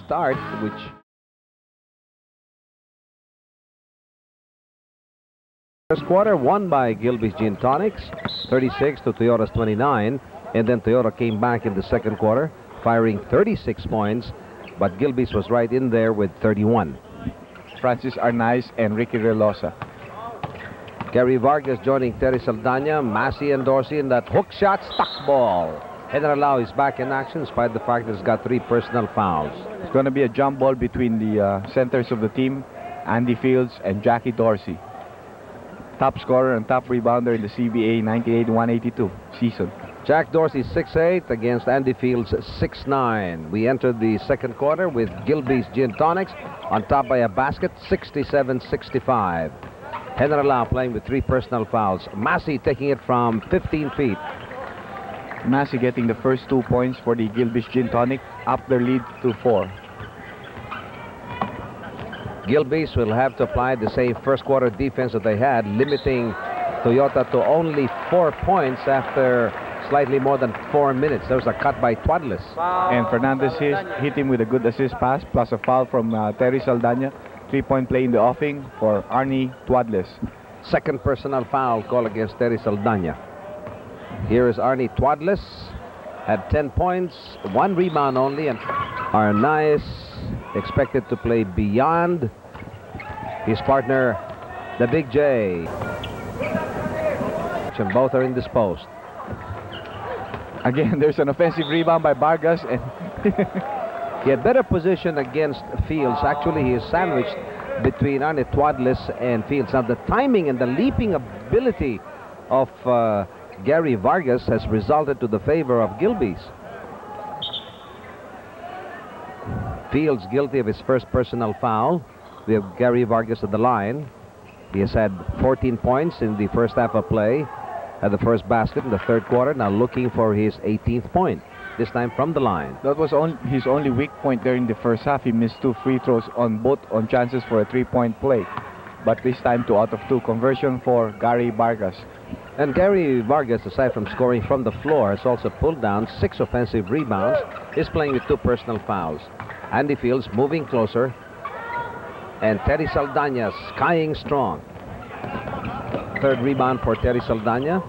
start, which first quarter won by Gilbey's Gin Tonics, 36 to Toyota's 29, and then Toyota came back in the second quarter, firing 36 points, but Gilbey's was right in there with 31. Francis Arnaiz and Ricky Relosa. Gary Vargas joining Terry Saldana, Massey and Dorsey in that hook shot, stuck ball. General is back in action despite the fact that he's got 3 personal fouls. It's going to be a jump ball between the centers of the team, Andy Fields and Jackie Dorsey. Top scorer and top rebounder in the CBA 98-182 season. Jack Dorsey 6'8" against Andy Fields 6'9". We entered the second quarter with Gilbey's Gin Tonics on top by a basket, 67-65. General playing with 3 personal fouls. Massey taking it from 15 feet. Massey getting the first 2 points for the Gilbey's Gin Tonic, up their lead to 4. Gilbey's will have to apply the same first quarter defense that they had, limiting Toyota to only 4 points after slightly more than 4 minutes. There was a cut by Twadless. And Fernandez hit him with a good assist pass, plus a foul from Terry Saldana. 3-point play in the offing for Arnie Twadless. Second personal foul call against Terry Saldana. Here is Arnie Twadless. Had 10 points, 1 rebound only, and Arnaiz expected to play beyond his partner, the Big J. And both are in this post. Again, there's an offensive rebound by Vargas, and he had better position against Fields. Actually, he is sandwiched between Arnie Twadless and Fields. Now, the timing and the leaping ability of Gary Vargas has resulted to the favor of Gilbey's. Fields guilty of his first personal foul. We have Gary Vargas at the line. He has had 14 points in the first half of play. Had the first basket in the third quarter. Now looking for his 18th point. This time from the line. That was his only weak point there in the first half. He missed 2 free throws on chances for a 3-point play. But this time 2 out of 2 conversion for Gary Vargas. And Gary Vargas, aside from scoring from the floor, has also pulled down 6 offensive rebounds. He's playing with 2 personal fouls. Andy Fields moving closer. And Terry Saldana skying strong. Third rebound for Terry Saldana.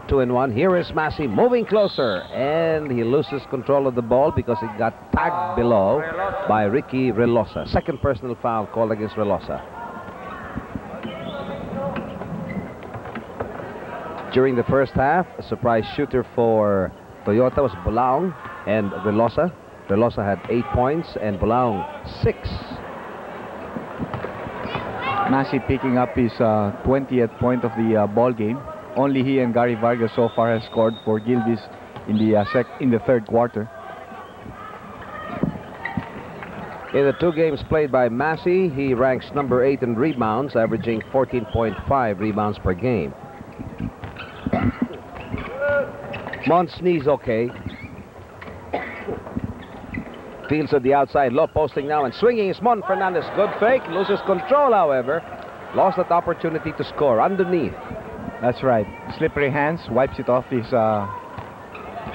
2 and 1. Here is Massey moving closer. And he loses control of the ball because it got tagged below by Ricky Relosa. Second personal foul called against Relosa. During the first half, a surprise shooter for Toyota was Bulaong and Relosa. Relosa had 8 points and Bulaong 6. Massey picking up his 20th point of the ball game. Only he and Gary Vargas so far has scored for Gilbey's in the third quarter. In the 2 games played by Massey, he ranks number 8 in rebounds, averaging 14.5 rebounds per game. Monsney's okay. Fields at the outside, low posting now and swinging is Mon Fernandez. Good fake, loses control, however. Lost that opportunity to score underneath. That's right. Slippery hands, wipes it off his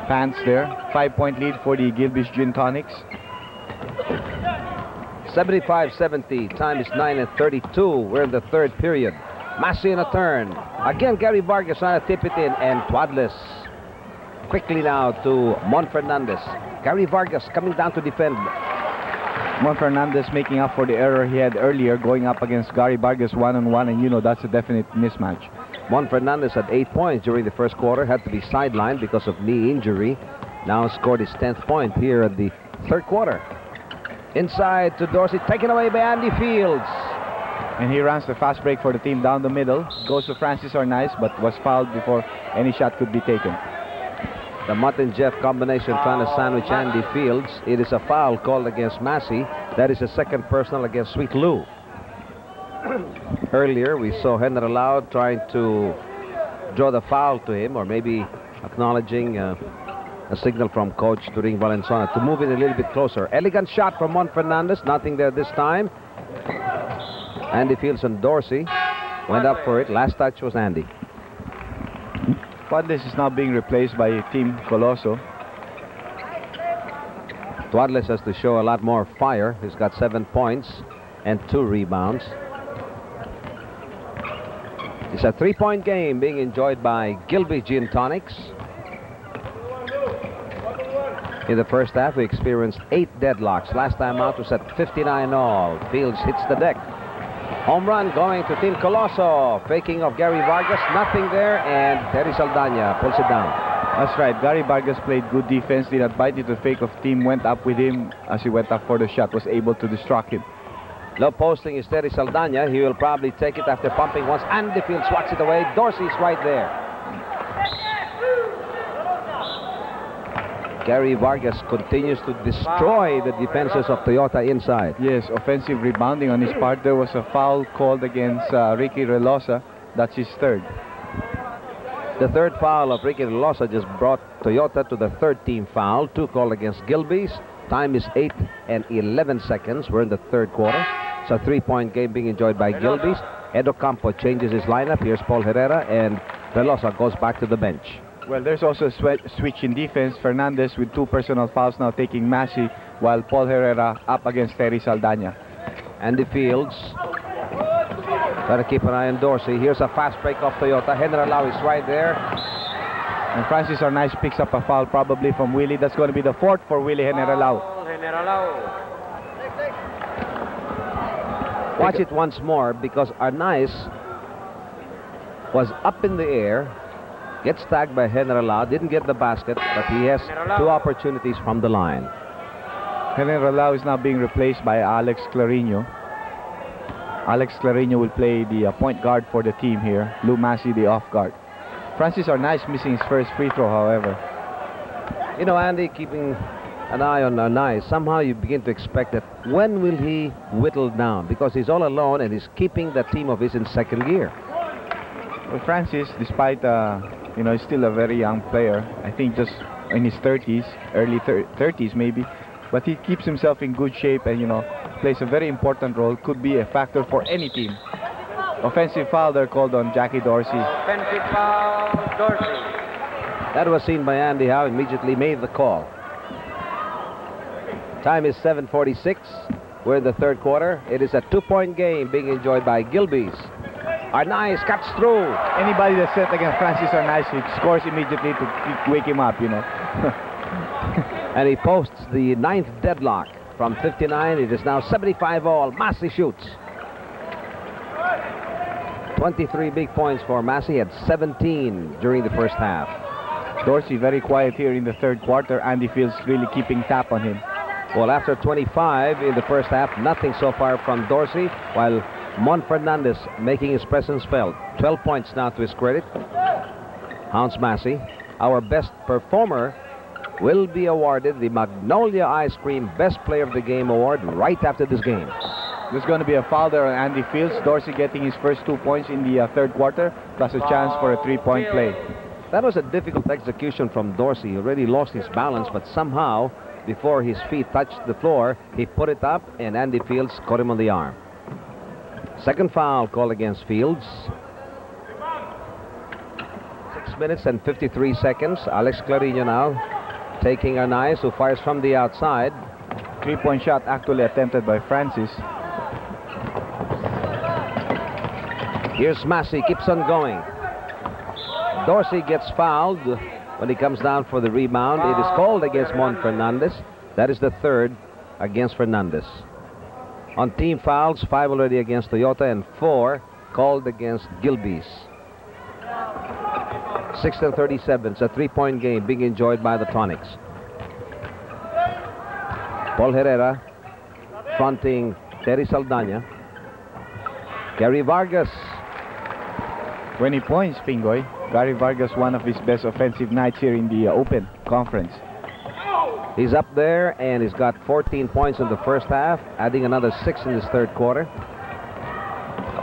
pants there. 5-point lead for the Gilbey's Gin Tonics. 75-70. Time is 9:32. We're in the third period. Massey in a turn. Again, Gary Vargas trying to tip it in, and Twadless quickly now to Mon Fernandez. Gary Vargas coming down to defend. Mon Fernandez making up for the error he had earlier going up against Gary Vargas one-on-one, and you know that's a definite mismatch. Mon Fernandez had 8 points during the first quarter, had to be sidelined because of knee injury. Now scored his 10th point here at the third quarter. Inside to Dorsey, taken away by Andy Fields. And he runs the fast break for the team down the middle. Goes to Francis Arnaiz, but was fouled before any shot could be taken. The Mutt and Jeff combination trying to sandwich Andy Fields. It is a foul called against Massey. That is a second personal against Sweet Lou. Earlier, we saw Henry Lau trying to draw the foul to him, or maybe acknowledging a signal from Coach Turing Valenzuela to move in a little bit closer. Elegant shot from Mon Fernandez. Nothing there this time. Andy Fields and Dorsey went up for it. Last touch was Andy. Twadless is now being replaced by Team Coloso. Tuarles has to show a lot more fire. He's got 7 points and 2 rebounds. It's a 3-point game being enjoyed by Gilbey Gin Tonics. In the first half, we experienced 8 deadlocks. Last time out was at 59 all. Fields hits the deck. Home run going to Team Coloso. Faking of Gary Vargas. Nothing there, and Terry Saldana pulls it down. That's right. Gary Vargas played good defense. Did not bite into the fake of team. Went up with him as he went up for the shot. Was able to distract him. Low posting is Terry Saldana. He will probably take it after pumping once. Andy Field swats it away. Dorsey's right there. Gary Vargas continues to destroy the defenses of Toyota inside. Yes, offensive rebounding on his part. There was a foul called against Ricky Relosa. That's his third. The third foul of Ricky Relosa just brought Toyota to the third team foul. 2 called against Gilbey's. Time is 8 and 11 seconds. We're in the third quarter. It's a 3-point game being enjoyed by Gilbey's. Edo Campo changes his lineup. Here's Paul Herrera, and Relosa goes back to the bench. Well, there's also a switch in defense. Fernandez with 2 personal fouls now taking Massey, while Paul Herrera up against Terry Saldana. Andy Fields. Gotta keep an eye on Dorsey. Here's a fast break off Toyota. Henry Lau is right there. And Francis Arnaiz picks up a foul probably from Willie. That's going to be the 4th for Willie Generalao. Watch it once more, because Arnaiz was up in the air, gets tagged by Generalao, didn't get the basket, but he has 2 opportunities from the line. Generalao is now being replaced by Alex Clarino. Alex Clarino will play the point guard for the team here. Lou Massey, the off guard. Francis Arnaiz missing his first free throw, however. You know, Andy, keeping an eye on Arnaiz, somehow you begin to expect that when will he whittle down? Because he's all alone and he's keeping the team of his in second gear. Well, Francis, despite, you know, he's still a very young player. I think just in his 30s, early 30s maybe. But he keeps himself in good shape and, you know, plays a very important role. Could be a factor for any team. Offensive foul there called on Jackie Dorsey. Offensive foul, Dorsey. That was seen by Andy Howe, immediately made the call. Time is 7:46. We're in the third quarter. It is a 2-point game being enjoyed by Gilbey's. Arnaiz cuts through. Anybody that's set against Francis Arnaiz, he scores immediately to wake him up, you know. And he posts the 9th deadlock from 59. It is now 75 all. Massey shoots. 23 big points for Massey, had 17 during the first half. Dorsey very quiet here in the third quarter. Andy Fields really keeping tap on him. Well, after 25 in the first half, nothing so far from Dorsey, while Mon Fernandez making his presence felt. 12 points now to his credit. Hans Massey, our best performer, will be awarded the Magnolia Ice Cream Best Player of the Game award right after this game. There's going to be a foul there on Andy Fields. Dorsey getting his first 2 points in the third quarter, plus a chance for a 3-point play. That was a difficult execution from Dorsey. He already lost his balance, but somehow, before his feet touched the floor, he put it up, and Andy Fields caught him on the arm. Second foul called against Fields. 6 minutes and 53 seconds. Alex Clarino now taking Arnaiz, who fires from the outside. 3-point shot actually attempted by Francis. Here's Massey, keeps on going. Dorsey gets fouled when he comes down for the rebound. It is called against Mon Fernandez. That is the 3rd against Fernandez. On team fouls, 5 already against Toyota and 4 called against Gilbey's. 6 and 37. It's a 3-point game being enjoyed by the Tonics. Paul Herrera fronting Terry Saldana. Gary Vargas. 20 points, Pingoy. Gary Vargas, one of his best offensive nights here in the Open Conference. He's up there, and he's got 14 points in the first half, adding another 6 in this third quarter.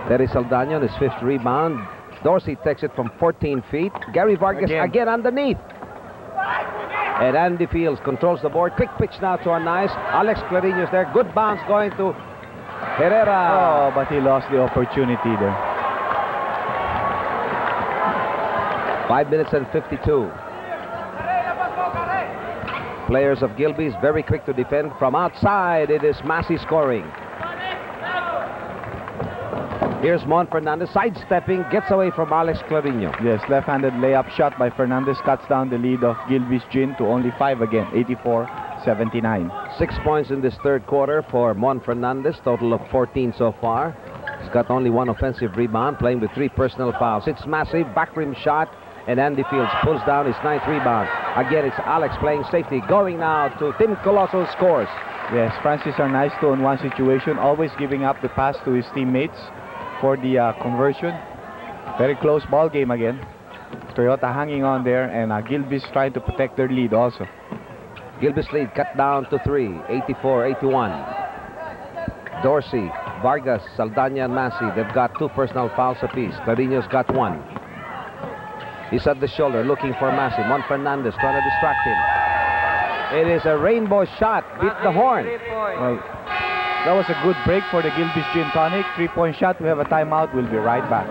Terry Saldana on his 5th rebound. Dorsey takes it from 14 feet. Gary Vargas again underneath. And Andy Fields controls the board. Quick pitch now to Arnaiz. Alex Clarino is there. Good bounce going to Herrera. Oh, but he lost the opportunity there. 5 minutes and 52. Players of Gilbey's very quick to defend. From outside, it is Massey scoring. Here's Mon Fernandez sidestepping, gets away from Alex Clarino. Yes, left-handed layup shot by Fernandez cuts down the lead of Gilbey's Gin to only 5 again, 84-79. 6 points in this third quarter for Mon Fernandez, total of 14 so far. He's got only 1 offensive rebound, playing with 3 personal fouls. It's massive, back rim shot, and Andy Fields pulls down his 9th rebound. Again, it's Alex playing safety, going now to Tim Colosso scores. Yes, Francis Arnaiz 2-on-1 situation, always giving up the pass to his teammates for the conversion. Very close ball game again. Toyota hanging on there, and Gilbey's trying to protect their lead also. Gilbey's lead cut down to 3, 84-81. Dorsey, Vargas, Saldana, and Massey, they've got 2 personal fouls apiece. Clarino's got 1. He's at the shoulder looking for Massey. Mon Fernandez trying to distract him. It is a rainbow shot, beat the horn. Well, that was a good break for the Gilbey's Gin Tonic. 3-point shot. We have a timeout. We'll be right back.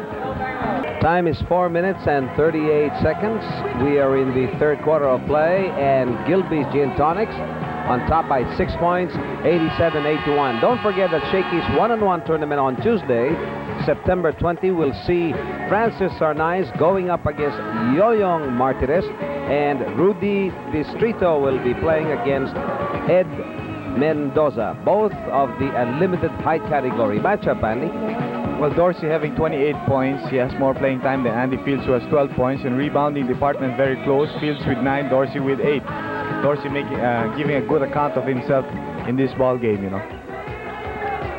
Time is 4 minutes and 38 seconds. We are in the third quarter of play, and Gilbey's Gin Tonics on top by 6 points, 87-81. Don't forget that Shakey's one-on-one tournament on Tuesday, September 20, will see Francis Arnaiz going up against Yoyong Martinez, and Rudy Distrito will be playing against Ed Mendoza, both of the unlimited height category. Matchup, Andy. Well, Dorsey having 28 points. He has more playing time than Andy Fields, who has 12 points. In rebounding department, very close. Fields with 9, Dorsey with 8. Dorsey giving a good account of himself in this ball game, you know.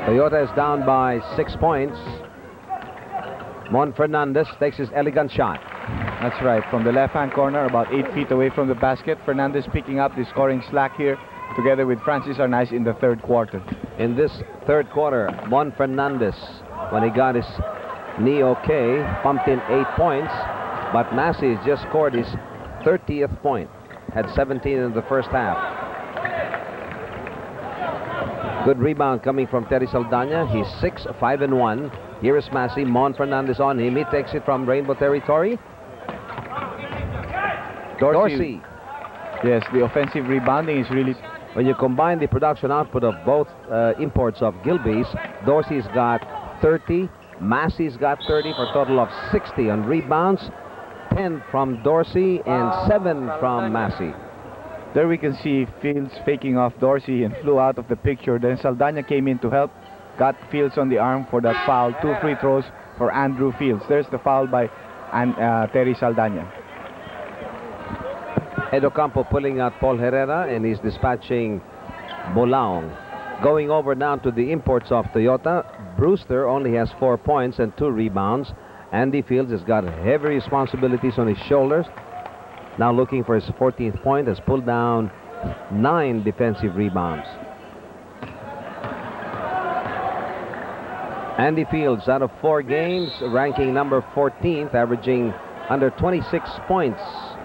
Toyota is down by 6 points. Mon Fernandez takes his elegant shot. That's right. From the left-hand corner, about 8 feet away from the basket. Fernandez picking up the scoring slack here, together with Francis Arnaiz in the third quarter. In this third quarter, Mon Fernandez, when he got his knee okay, pumped in 8 points, but Massey just scored his 30th point, had 17 in the first half. Good rebound coming from Terry Saldana. He's 6, 5 and 1. Here is Massey. Mon Fernandez on him. He takes it from Rainbow territory. Dorsey. Yes, the offensive rebounding is really... When you combine the production output of both imports of Gilbey's, Dorsey's got 30, Massey's got 30 for a total of 60 on rebounds, 10 from Dorsey and 7 from Massey. There we can see Fields faking off Dorsey and flew out of the picture. Then Saldana came in to help, got Fields on the arm for that foul. 2 free throws for Andrew Fields. There's the foul by Terry Saldana. Ed Ocampo pulling out Paul Herrera, and he's dispatching Bolaong. Going over now to the imports of Toyota, Brewster only has 4 points and 2 rebounds. Andy Fields has got heavy responsibilities on his shoulders. Now looking for his 14th point, has pulled down 9 defensive rebounds. Andy Fields, out of 4 games, ranking number 14th, averaging under 26 points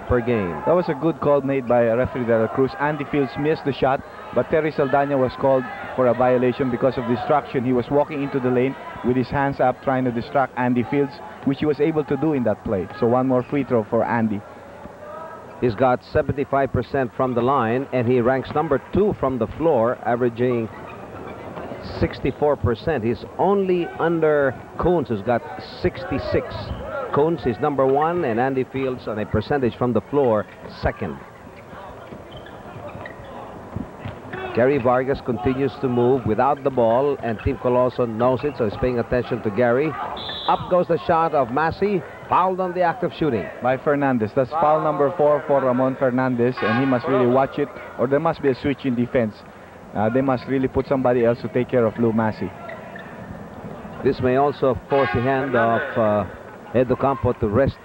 per game. That was a good call made by referee De La Cruz. Andy Fields missed the shot, but Terry Saldana was called for a violation because of distraction. He was walking into the lane with his hands up trying to distract Andy Fields, which he was able to do in that play. So 1 more free throw for Andy. He's got 75% from the line, and he ranks number 2 from the floor, averaging 64%. He's only under Coons, who's got 66. Coons is number 1, and Andy Fields on a percentage from the floor, 2nd. Gary Vargas continues to move without the ball, and Tim Colosso knows it, so he's paying attention to Gary. Up goes the shot of Massey, fouled on the act of shooting. By Fernandez. That's foul number 4 for Ramon Fernandez, and he must really watch it, or there must be a switch in defense. They must really put somebody else to take care of Lou Massey. This may also force the hand of Ed Ocampo to rest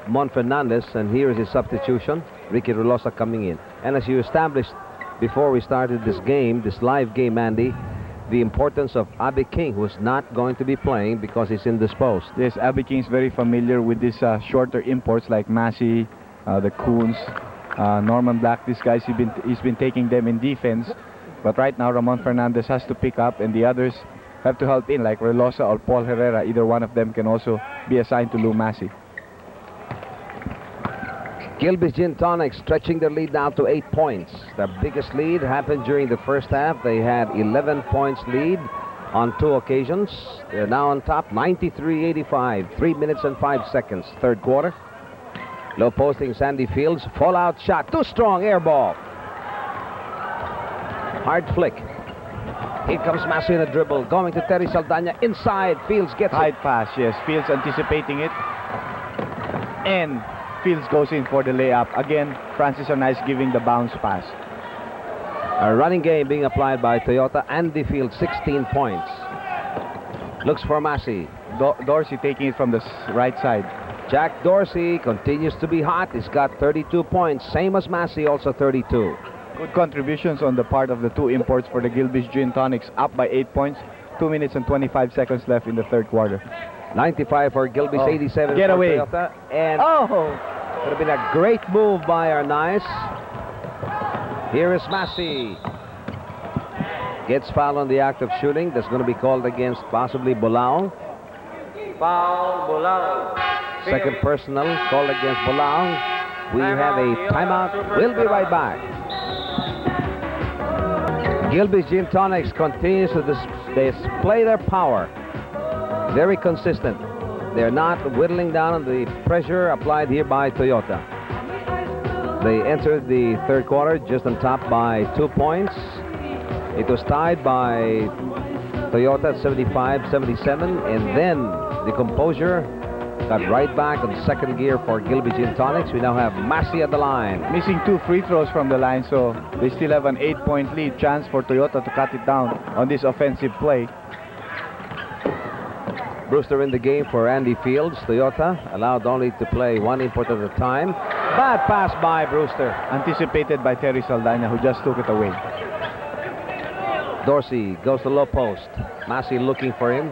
Mon Fernandez, and here is his substitution, Ricky Rulosa coming in. And as you established before we started this game, this live game, Andy, the importance of Abby King, who's not going to be playing because he's indisposed. Yes, Abby King is very familiar with these shorter imports like Massey, the Coons, Norman Black. These guys, he's been taking them in defense. But right now, Ramon Fernandez has to pick up, and the others have to help in, like Relosa or Paul Herrera. Either one of them can also be assigned to Lou Massey. Gilbey's Gin Tonic stretching their lead now to 8 points. Their biggest lead happened during the first half. They had 11 points lead on 2 occasions. They're now on top, 93-85, 3 minutes and 5 seconds, third quarter. Low posting Sandy Fields, fallout shot, too strong, air ball. Hard flick. Here comes Massey in a dribble, going to Terry Saldana, inside, Fields gets High it. pass, yes, Fields anticipating it. And Fields goes in for the layup. Again, Francis Arnaiz giving the bounce pass. A running game being applied by Toyota. Andy Fields, 16 points. Looks for Massey. Dorsey taking it from the right side. Jack Dorsey continues to be hot. He's got 32 points, same as Massey, also 32. Good contributions on the part of the 2 imports for the Gilbey's Gin Tonics, up by 8 points. 2 minutes and 25 seconds left in the third quarter. 95 for Gilbey's, 87 get for away. Toyota. And would have been a great move by Arnaiz. Here is Massey. Gets fouled on the act of shooting. That's going to be called against possibly Bolao. Foul, Bolao. Second personal called against Bolao. We have a timeout. We'll be right back. Gilbey's Gin Tonics continues to display their power. Very consistent. They're not whittling down on the pressure applied here by Toyota. They entered the third quarter just on top by 2 points. It was tied by Toyota at 75-77, and then the composure got right back on second gear for Gilbey's Gin Tonics. We now have Massey at the line. Missing 2 free throws from the line, so they still have an 8-point lead. Chance for Toyota to cut it down on this offensive play. Brewster in the game for Andy Fields. Toyota allowed only to play 1 import at a time. Bad pass by Brewster. Anticipated by Terry Saldana, who just took it away. Dorsey goes to low post. Massey looking for him.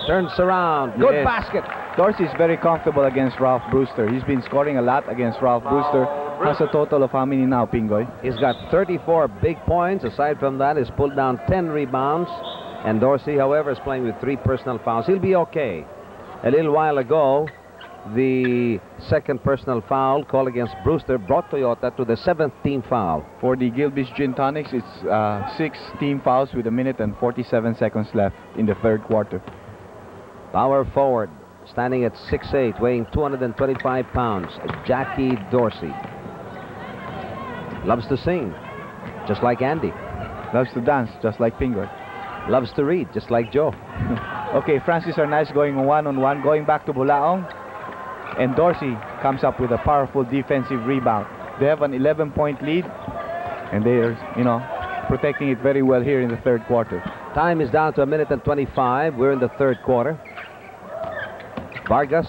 Turns around. Good basket. Dorsey is very comfortable against Ralph Brewster. He's been scoring a lot against Ralph Brewster. Has a total of how many now, Pingoy? He's got 34 big points. Aside from that, he's pulled down 10 rebounds. And Dorsey, however, is playing with 3 personal fouls. He'll be okay. A little while ago, the second personal foul called against Brewster brought Toyota to the 7th team foul. For the Gilbey's Gin Tonics, it's 6 team fouls with 1 minute and 47 seconds left in the third quarter. Power forward, standing at 6'8", weighing 225 pounds, Jackie Dorsey. Loves to sing, just like Andy. Loves to dance, just like Pingoy. Loves to read, just like Joe. Okay, Francis Arnaiz going one-on-one, going back to Bulaong. And Dorsey comes up with a powerful defensive rebound. They have an 11-point lead, and they're, protecting it very well here in the third quarter. Time is down to 1 minute and 25. We're in the third quarter. Vargas.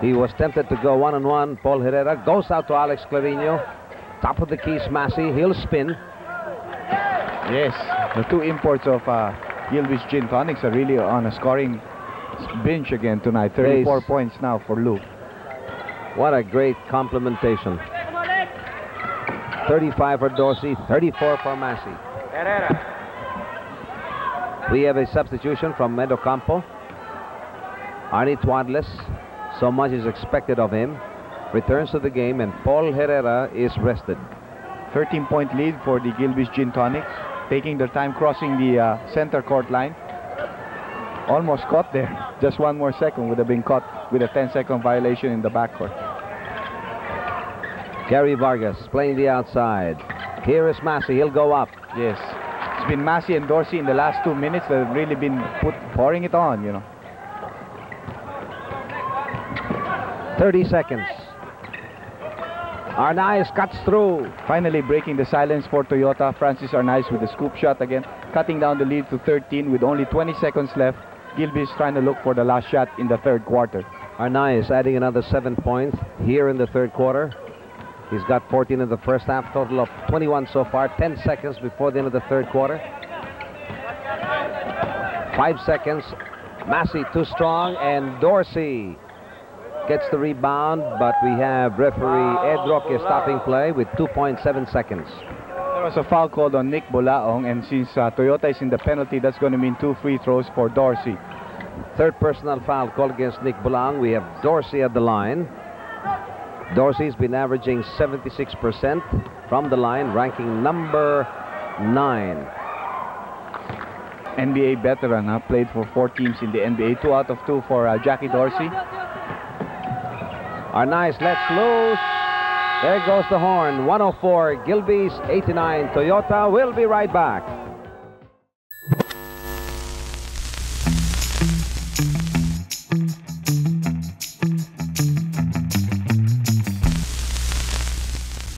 He was tempted to go one-on-one. Paul Herrera goes out to Alex Clarino. Top of the keys, Massey. He'll spin. Yes, the 2 imports of Gilbey's Gin Tonics are really on a scoring binge again tonight. 34 points now for Lou. What a great complementation. 35 for Dorsey, 34 for Massey. Herrera. We have a substitution from Medocampo. Arnie Twadless, so much is expected of him, returns to the game, and Paul Herrera is rested. 13-point lead for the Gilbey's Gin Tonics, taking their time crossing the center court line. Almost caught there. Just 1 more second would have been caught with a 10-second violation in the backcourt. Gary Vargas playing the outside. Here is Massey. He'll go up. Yes. It's been Massey and Dorsey in the last 2 minutes that have really been pouring it on, 30 seconds. Arnaiz cuts through. Finally breaking the silence for Toyota. Francis Arnaiz with the scoop shot again, cutting down the lead to 13 with only 20 seconds left. Gilbey's trying to look for the last shot in the third quarter. Arnaiz adding another 7 points here in the third quarter. He's got 14 in the first half, total of 21 so far. 10 seconds before the end of the third quarter. 5 seconds. Massey too strong, and Dorsey gets the rebound, but we have referee Ed Roque stopping play with 2.7 seconds. There was a foul called on Nick Bulaong, and since Toyota is in the penalty, that's going to mean 2 free throws for Dorsey. Third personal foul called against Nick Bulang. We have Dorsey at the line. Dorsey's been averaging 76% from the line, ranking number 9. NBA veteran, played for 4 teams in the NBA. 2 out of 2 for Jackie Dorsey. Our nice let's loose. There goes the horn. 104 Gilbey's, 89 Toyota. We'll be right back.